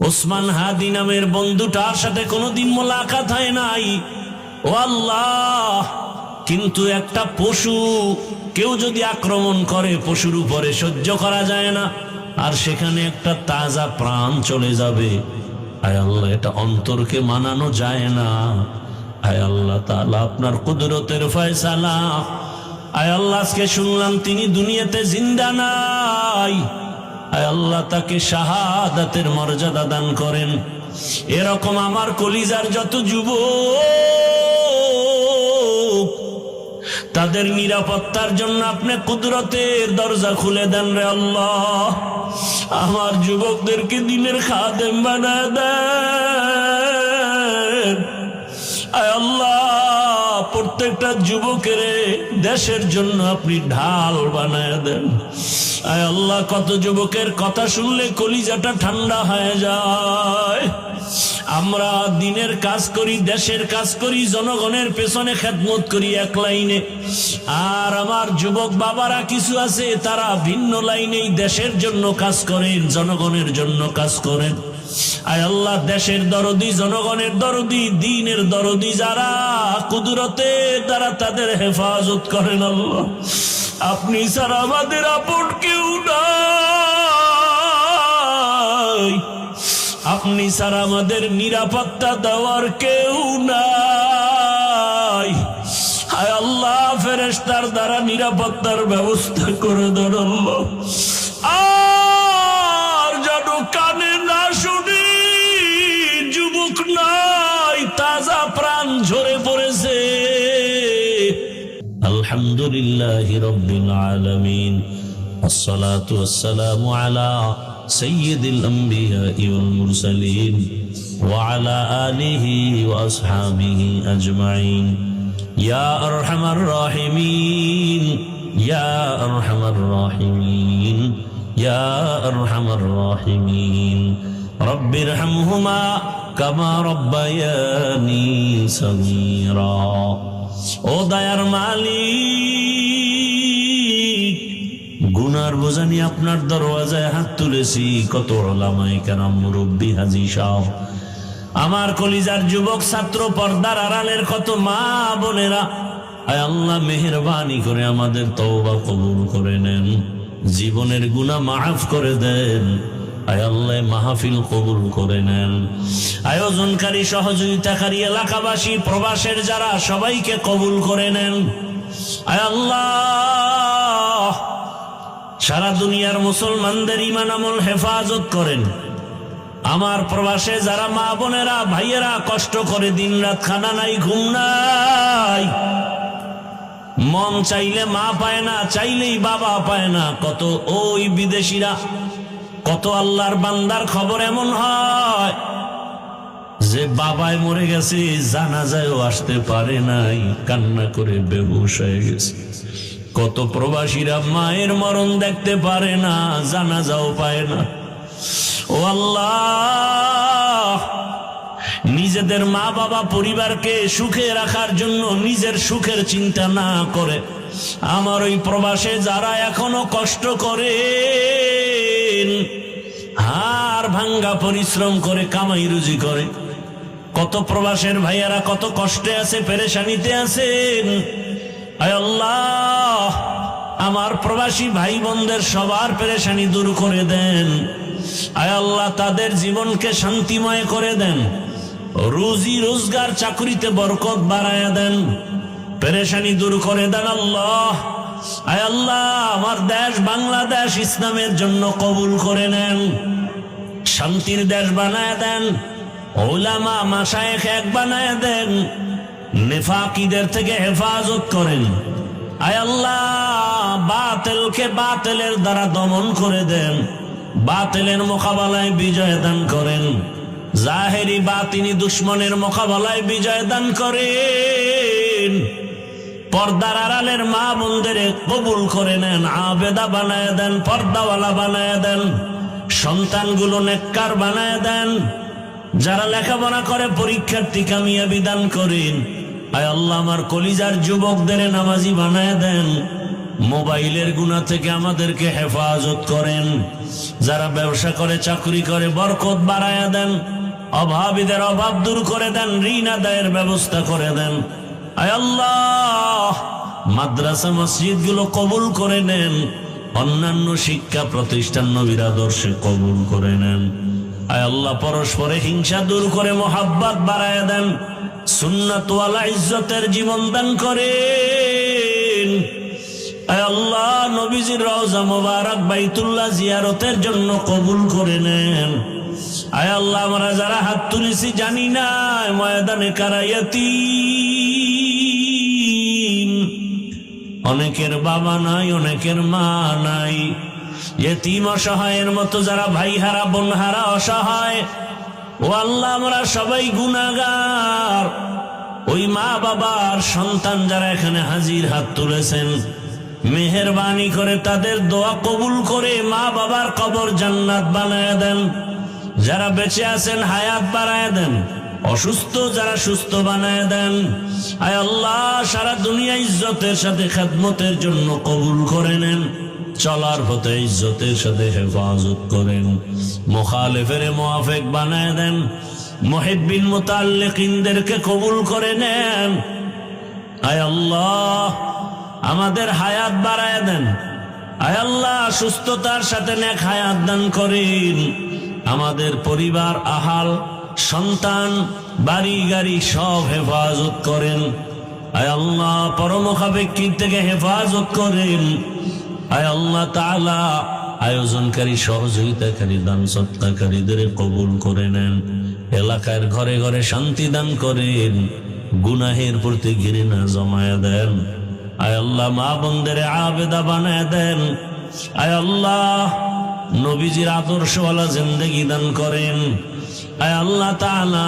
ওসমান হাদি নামের বন্ধুটার সাথে কোনোদিন মোলাকাত হয় নাই। ও আল্লাহ, কিন্তু একটা পশু কেউ যদি আক্রমণ করে পশুর উপরে সহ্য করা যায় না, আর সেখানে একটা তাজা প্রাণ চলে যাবে। আয় আল্লাহ, এটা অন্তরকে মানানো যায় না। আয় আল্লাহ তাআলা, আপনার কুদরতের ফয়সালা। আয় আল্লাহ, আজকে শুনলাম তিনি দুনিয়াতে জিন্দা নাই। আয় আল্লাহ, তাকে শাহাদাতের মর্যাদা দান করেন। এরকম আমার কলিজার যত যুবক, তাদের নিরাপত্তার জন্য আপনি কুদরতের দরজা খুলে দেন রে আল্লাহ। আমার যুবকদেরকে দিনের খাদেম বানায় দেন। আয় আল্লাহ, প্রত্যেকটা যুবকের দেশের জন্য আপনি ঢাল বানায় দেন। আয় আল্লাহ, কত যুবকের কথা শুনলে কলিজাটা ঠান্ডা হয়ে যায়। আমরা দিনের কাজ করি, দেশের কাজ করি, জনগণের পেছনে খেদমত করি এক লাইনে, আর আমার যুবক বাবারা কিছু আছে তারা ভিন্ন লাইনেই দেশের জন্য কাজ করেন, জনগণের জন্য কাজ করেন। আয় আল্লাহ, দেশের দরদি, জনগণের দরদি, দ্বীনের দরদি যারা, কুদরতের দ্বারা তাদের হেফাজত করেন আল্লাহ। আপনি ছাড়া আমাদের আপন কেউ নাই, আপনি ছাড়া আমাদের নিরাপত্তা দেওয়ার কেউ নাই। হায় আল্লাহ, ফেরেশতার দ্বারা নিরাপত্তার ব্যবস্থা করে দেন আল্লাহ। আর যেন কানে না শুনি, যুবক নাই, তাজা প্রাণ ঝরে পড়েছে। আলহামদুলিল্লাহি রাব্বিল আলামিন, আসসালাতু ওয়াসসালামু আলা সাইয়্যিদিল আমবিয়াই ওয়াল মুরসালিন ওয়া আলা আলিহি ওয়া আসহাবিহি আজমাইন। ইয়া আরহামার রাহিমিন, ইয়া আরহামার রাহিমিন, ইয়া আরহামার রাহিমিন। রব্বিরহামহুমা কামা রাব্বায়ানি সগীরা। ও দয়ার মালিক, গুনার বোঝা নিয়ে আপনার দরওয়াজায় হাত তুলেছি। কত উলামায়ে কেরাম, মুরব্বী, হাজী সাহেব, আমার কলিজার যুবক ছাত্র, পর্দার আড়ালের কত মা বোনেরা, আয় আল্লাহ মেহেরবানি করে আমাদের তওবা কবুল করে নেন, জীবনের গুনাহ মাফ করে দেন। আয় আল্লাহ, মাহফিল কবুল করে নেন। আয়োজনকারী, সহযোগিতাকারী, এলাকাবাসী, প্রবাসের যারা, সবাইকে কবুল করে নেন। আয় আল্লাহ, সারা দুনিয়ার মুসলমানদের ঈমান আমল হেফাজত করেন। আমার প্রবাসে যারা মা বোনেরা, ভাইয়েরা কষ্ট করে দিন রাত, খানা নাই, ঘুম নাই, মন চাইলে মা পায় না, চাইলেই বাবা পায় না। কত ওই বিদেশিরা, কত আল্লাহর বান্দার খবর এমন হয় যে বাবায় মরে গেছে, জানাজায়ও আসতে পারে নাই, কান্না করে বেহুশ হয়ে গেছে। কত প্রবাসীরা মায়ের মরণ দেখতে পারে না, জানাজাও পায় না। ও আল্লাহ, নিজেদের মা বাবা পরিবারকে সুখে রাখার জন্য নিজের সুখের চিন্তা না করে আমার ওই প্রবাসে যারা এখনো কষ্ট করে, হাড় ভাঙ্গা পরিশ্রম করে কামাই রুজি করে, কত প্রবাসের ভাইয়ারা কত কষ্টে আছে, পেরেশানিতে আছেন। আয় আল্লাহ, আমার প্রবাসী ভাই বোনদের সবার পেরেশানি দূর করে দেন। আয় আল্লাহ, তাদের জীবনকে শান্তিময় করে দেন, রুজি রোজগার চাকরিতে বরকত বাড়ায়া দেন, পেরেশানি দূর করে দেন আল্লাহ। আয় আল্লাহ, আমার দেশ বাংলাদেশ ইসলামের জন্য কবুল করে নেন, শান্তির দেশ বানায় দেন, উলামা মাশায়েখ এক বানায় দেন, নেফাকিদের থেকে হেফাজত করেন। আয় আল্লাহ, বাতিলকে বাতিলের দ্বারা দমন করে দেন, বাতিলের মোকাবেলায় বিজয় দান করেন, জাহেরি বাতিনি দুশ্মনের মোকাবেলায় বিজয় দান করেন। পর্দার আড়ালের মা বোনদের কবুল করে নেন, আবেদা বানায় দেন, পর্দাওয়ালা বানায় দেন, সন্তানগুলো নেককার বানায় দেন, যারা লেখাপড়া করে পরীক্ষার্থী কামিয়াবি দান করেন। আয় আল্লাহ, আমার কলিজার যুবকদের নামাজি বানায় দেন, মোবাইলের গুনাহ থেকে আমাদেরকে হেফাজত করেন। যারা ব্যবসা করে, চাকরি করে, বরকত বাড়ায়া দেন। অভাবীদের অভাব দূর করে দেন, ঋণ আদায়ের ব্যবস্থা করে দেন। আয় আল্লাহ, মাদ্রাসা মসজিদ গুলো কবুল করে নেন। অন্যান্য শিক্ষা প্রতিষ্ঠান নবীর আদর্শে কবুল করে নেন। আয় আল্লাহ, পরস্পরে হিংসা দূর করে মোহাব্বত বাড়ায় দেন। সুন্নাত ওয়ালা ইজ্জতের জীবন দান করেন। আয় আল্লাহ, নবীজির রওজা মোবারক বাইতুল্লাহ জিয়ারতের জন্য কবুল করে নেন। আয় আল্লাহ, আমরা যারা হাত তুলেছি জানি না ময়দানে কারায়াতি, অনেকের বাবা নাই, অনেকের মা নাই, ইতিম অসহায়ের মতো যারা ভাই হারা, বোন হারা, অসহায়, ও আল্লাহ আমরা সবাই গুনাহগার। ওই মা বাবার সন্তান যারা এখানে হাজির হাত তুলেছেন, মেহেরবানি করে তাদের দোয়া কবুল করে মা বাবার কবর জান্নাত বানায় দেন। যারা বেঁচে আছেন হায়াত বাড়ায় দেন, অসুস্থ যারা সুস্থ বানায় দেন। আয় আল্লাহ, সারা দুনিয়া ইজ্জতের সাথে খেদমতের জন্য কবুল করে নেন। চলার পথে ইজ্জতের সাথে হেফাজত করেন। মুখালিফের মুআফিক বানায় দেন। মুহিব্বিন মুতাআল্লিকিনদেরকে কবুল করে নেন। আয় আল্লাহ, আমাদের হায়াত বাড়ায় দেন। আয় আল্লাহ, সুস্থতার সাথে নেক হায়াত দান করেন। আমাদের পরিবার, আহাল, সন্তান, বাড়ি গাড়ি সব হেফাজত করেন। আয় আল্লাহ, পরমুখাপেক্ষী থেকে হেফাজত করেন। আয় আল্লাহ তাআলা, আয়োজনকারী, সহযোগিতাকারী, দান সৎকারীদের কবুল করে নেন। এলাকার ঘরে ঘরে শান্তি দান করেন। গুনাহের প্রতি ঘৃণা জমায়া দেন। আয় আল্লাহ, মা বোনদের আবেদা বানায় দেন। আয় আল্লাহ, নবীজির আদর্শওয়ালা জিন্দেগি দান করেন। আয় আল্লাহ তাআলা,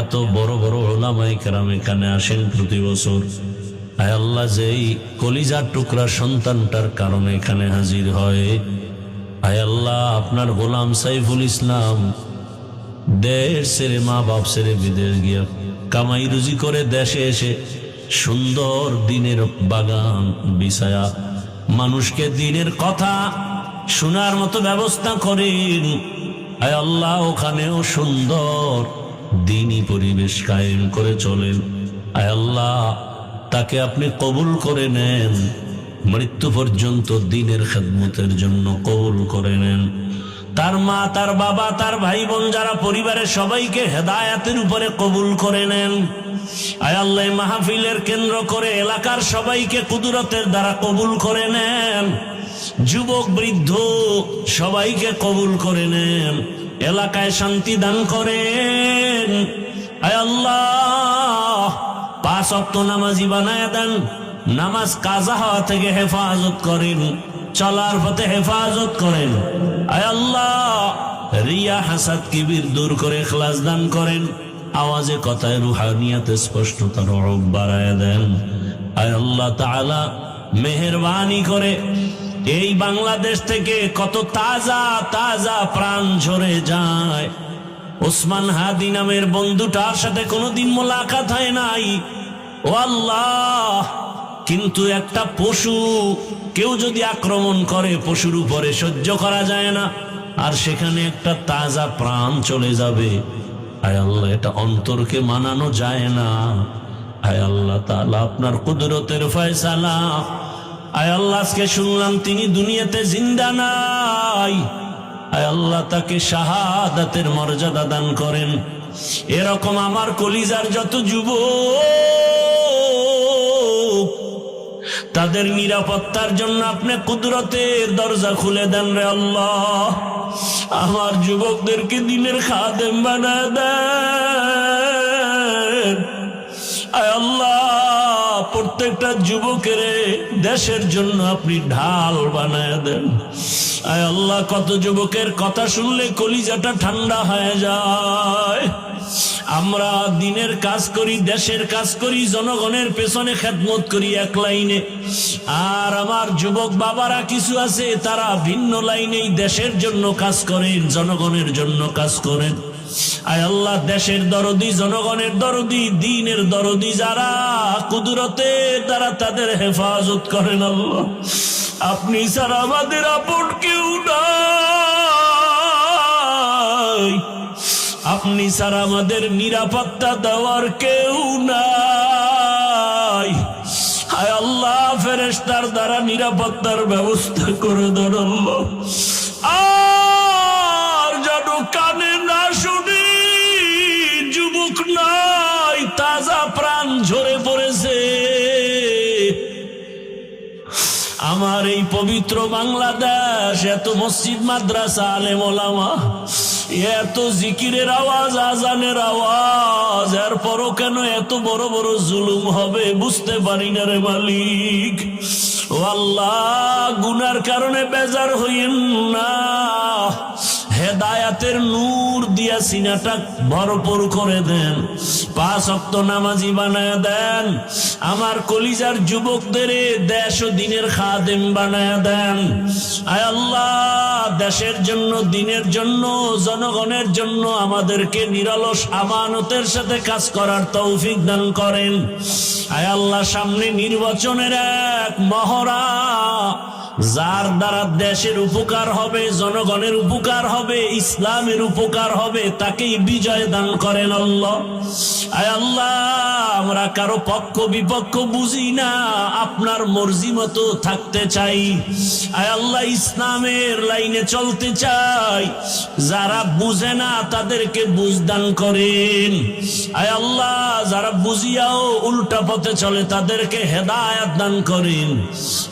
এত বড় বড় উলামায়ে কেরাম এখানে আসেন প্রতি বছর। আয় আল্লাহ, যেই কলিজার টুকরা সন্তানটার কারণে এখানে হাজির হয়, আয় আল্লাহ, আপনার গোলাম সাইফুল ইসলাম দেশ ছেড়ে, মা বাপ ছেড়ে বিদেশ গিয়া কামাই রুজি করে দেশে এসে সুন্দর দিনের বাগান বিছায়া মানুষকে দিনের কথা শোনার মতো ব্যবস্থা করেন। আয় আল্লাহ, ওখানেও সুন্দর দিনী পরিবেশ কায়েম করে চলেন। আয় আল্লাহ, তাকে আপনি কবুল করে নেন। মৃত্যু পর্যন্ত দিনের খেদমতের জন্য কবুল করে নেন। তার মা, তার বাবা, তার ভাই বোন যারা পরিবারের সবাইকে হেদায়েতের উপরে কবুল করে নেন। আয় আল্লাহ, মাহফিলের কেন্দ্র করে এলাকার সবাইকে কুদরতের দ্বারা কবুল করে নেন। যুবক বৃদ্ধ সবাইকে কবুল করে নেন। এলাকায় শান্তি দান করেন। আয় আল্লাহ, 5 ওয়াক্ত নামাজি বানায় দেন। নামাজ কাজা হওয়া থেকে হেফাজত করেন। চলার পথে হেফাজত করেন। আয় আল্লাহ, রিয়া, হাসাদ, কিবির দূর করে ইখলাস দান করেন। আওয়াজে কথায় রুহানিয়াতে স্পষ্টতার রব বাড়ায় দেন। আয় আল্লাহ তাআলা, মেহেরবানি করে এই বাংলাদেশ থেকে কত তাজা তাজা প্রাণ ঝরে যায়। ওসমান হাদি নামের বন্ধুটার সাথে কোনোদিন মোলাকাত হয় নাই, ও আল্লাহ, কিন্তু একটা পশু কেউ যদি আক্রমণ করে, পশুর উপরে সহ্য করা যায় না, আর সেখানে একটা তাজা প্রাণ চলে যাবে। আয় আল্লাহ, এটা অন্তরকে মানানো যায় না। আয় আল্লাহ তাআলা, আপনার কুদরতের ফয়সালা। আয় আল্লাহ, আজকে শুনলাম তিনি দুনিয়াতে জিন্দা নাই। আয় আল্লাহ, তাকে শাহাদাতের মর্যাদা দান করেন। এরকম আমার কলিজার যত যুবক, তাদের নিরাপত্তার জন্য আপনি কুদরতের দরজা খুলে দেন রে আল্লাহ। আমার যুবকদেরকে দিনের খাদেম বানায় দেন। আয় আল্লাহ, প্রত্যেকটা যুবকের দেশের জন্য আপনি ঢাল বানায় দেন। আয় আল্লাহ, কত যুবকের কথা শুনলে কলিজাটা ঠান্ডা হয়ে যায়। আমরা দিনের কাজ করি, দেশের কাজ করি, জনগণের পেছনে খেদমত করি এক লাইনে, আর আমার যুবক বাবারা কিছু আছে তারা ভিন্ন লাইনেই দেশের জন্য কাজ করেন, জনগণের জন্য কাজ করেন। আয় আল্লাহ, দেশের দরদি, জনগণের দরদি, দ্বীনের দরদি যারা, কুদরতে তারা তাদের হেফাজত করেন আল্লাহ। আপনি ছাড়া আমাদের আপন কেউ নাই, আপনি ছাড়া আমাদের নিরাপত্তা দেওয়ার কেউ নাই। হায় আল্লাহ, ফেরেশতার দ্বারা নিরাপত্তার ব্যবস্থা করে দেন আল্লাহ। আর যেন কানে না শুনি, যুবক নাই, তাজা প্রাণ ঝরে পড়েছে। আমার এই পবিত্র বাংলাদেশ, এত মসজিদ, মাদ্রাসা, আলেম ওলামা, এত জিকিরের আওয়াজ, আজানের আওয়াজ, এরপরও কেন এত বড় বড় জুলুম হবে বুঝতে পারি না রে মালিক। ও আল্লাহ, গুনার কারণে বেজার হইেন না, হেদায়াতের নূর দিয়া সিনাটা ভরপুর করে দেন, 5 ওয়াক্ত নামাজি বানায় দেন, আমার কলিজার যুবকদের দেশ ও দিনের খাদেম বানায় দেন। আয় আল্লাহ, দেশের জন্য, দিনের জন্য, জনগণের জন্য আমাদেরকে নিরলস আমানতের সাথে কাজ করার তৌফিক দান করেন। আয় আল্লাহ, সামনে নির্বাচনের এক মহড়া, যার দ্বারা দেশের উপকার হবে, জনগণের উপকার হবে, ইসলামের উপকার হবে, তাকেই বিজয় দান করেন আল্লাহ। আয় আল্লাহ, আমরা কারো পক্ষ বিপক্ষ বুঝি না, আপনার মর্জি মতো থাকতে চাই। আয় আল্লাহ, ইসলামের লাইনে চলতে চাই, যারা বুঝে না তাদেরকে বুঝ দান করেন। আয় আল্লাহ, যারা বুঝিয়াও উল্টা পথে চলে তাদেরকে হেদায়েত দান করেন।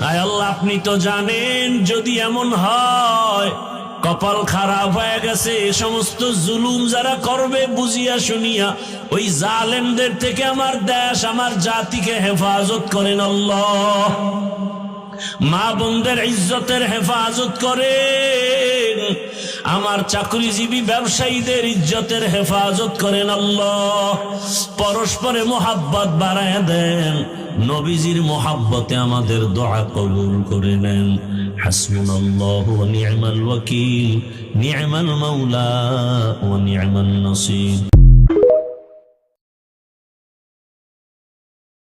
আয় আল্লাহ, আপনি তো জানেন, যদি এমন হয় কপাল খারাপ হয়ে গেছে, এ সমস্ত জুলুম যারা করবে বুঝিয়া শুনিয়া, ওই জালেমদের থেকে আমার দেশ, আমার জাতিকে হেফাজত করেন আল্লাহ। মা বোনদের ইজ্জতের হেফাজত করেন, আমার চাকরিজীবী ব্যবসায়ীদের ইজ্জতের হেফাজত করেন আল্লাহ। পরস্পরে মোহাব্বত বাড়ায় দেন, নবীজির মোহাব্বতে আমাদের দোয়া কবুল করে নেন। হাসবুনাল্লাহু ওয়া নি'মাল ওয়াকিল, নি'মাল মাওলা ওয়া নি'মান নাসির।